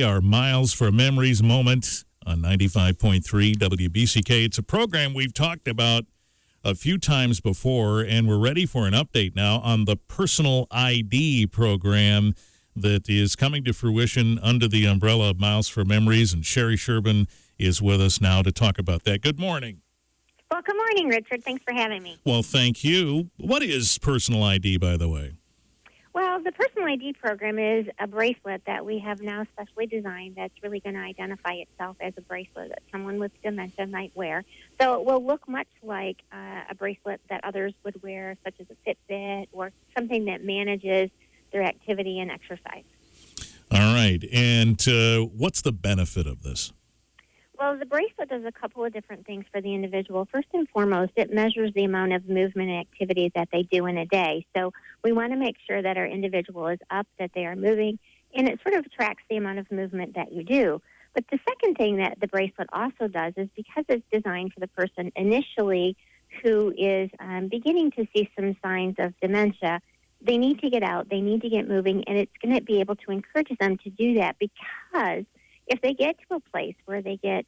Our Miles for Memories moment on 95.3 WBCK. It's a program we've talked about a few times before, and we're ready for an update now on the personal ID program that is coming to fruition under the umbrella of Miles for Memories, and Sherry Sherbin is with us now to talk about that. Good morning. Well, good morning, Richard. Thanks for having me. Well, thank you. What is personal ID, by the way? Well, the personal ID program is a bracelet that we have now specially designed that's really going to identify itself as a bracelet that someone with dementia might wear. So it will look much like a bracelet that others would wear, such as a Fitbit or something that manages their activity and exercise. All right. And what's the benefit of this? Well, the bracelet does a couple of different things for the individual. First and foremost, it measures the amount of movement and activity that they do in a day. So we want to make sure that our individual is up, that they are moving, and it sort of tracks the amount of movement that you do. But the second thing that the bracelet also does is because it's designed for the person initially who is beginning to see some signs of dementia, they need to get out, they need to get moving, and it's going to be able to encourage them to do that because if they get to a place where they get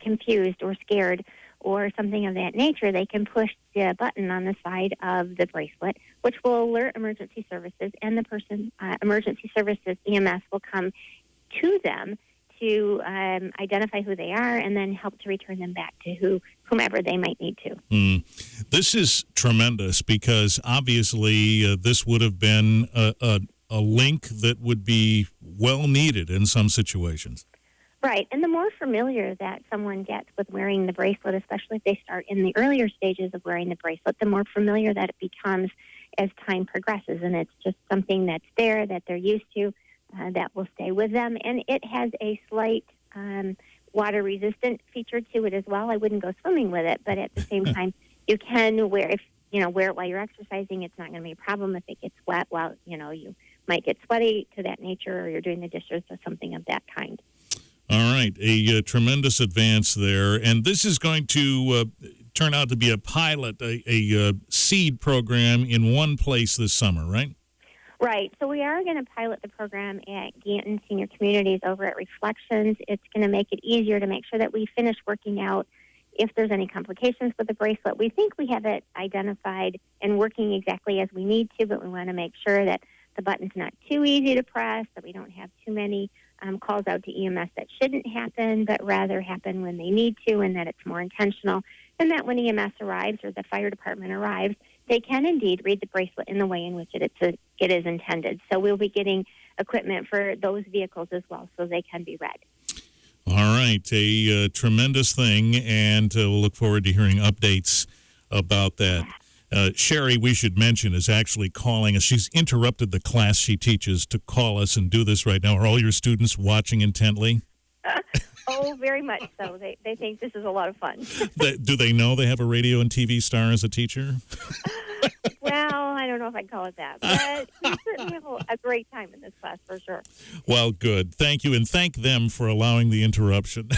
confused or scared or something of that nature, they can push the button on the side of the bracelet, which will alert emergency services, and the person, emergency services, EMS, will come to them to identify who they are and then help to return them back to whomever they might need to. This is tremendous because obviously this would have been a link that would be well needed in some situations. Right, and the more familiar that someone gets with wearing the bracelet, especially if they start in the earlier stages of wearing the bracelet, the more familiar that it becomes as time progresses, and it's just something that's there, that they're used to, that will stay with them, and it has a slight water-resistant feature to it as well. I wouldn't go swimming with it, but at the same time, you can wear it while you're exercising. It's not going to be a problem if it gets wet. Well, you might get sweaty to that nature, or you're doing the dishes or something of that kind. All right, a tremendous advance there, and this is going to turn out to be a pilot, a seed program in one place this summer, right? Right. So we are going to pilot the program at Ganton Senior Communities over at Reflections. It's going to make it easier to make sure that we finish working out if there's any complications with the bracelet. We think we have it identified and working exactly as we need to, but we want to make sure that the button's not too easy to press, that we don't have too many calls out to EMS that shouldn't happen, but rather happen when they need to, and that it's more intentional, and that when EMS arrives or the fire department arrives, they can indeed read the bracelet in the way in which it is intended. So we'll be getting equipment for those vehicles as well, so they can be read. All right, a tremendous thing, and we'll look forward to hearing updates about that. Sherry, we should mention, is actually calling us. She's interrupted the class she teaches to call us and do this right now. Are all your students watching intently? Oh, very much so. They think this is a lot of fun. Do they know they have a radio and TV star as a teacher? Well, I don't know if I'd call it that, but we certainly have a great time in this class for sure. Well, good. Thank you, and thank them for allowing the interruption.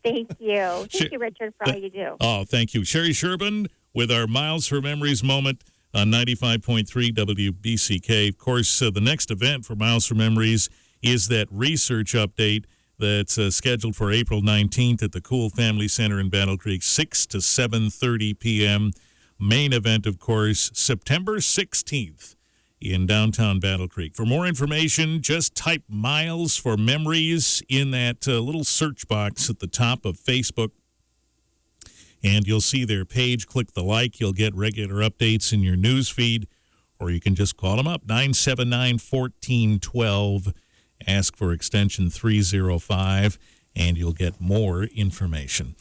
Thank you. Thank you, Richard, for all you do. Oh, thank you. Sherry Sherbin with our Miles for Memories moment on 95.3 WBCK. Of course, the next event for Miles for Memories is that research update that's scheduled for April 19th at the Cool Family Center in Battle Creek, 6 to 7:30 p.m. Main event, of course, September 16th in downtown Battle Creek. For more information, just type Miles for Memories in that little search box at the top of Facebook, and you'll see their page. Click the like. You'll get regular updates in your news feed, or you can just call them up, 979-1412. Ask for extension 305, and you'll get more information.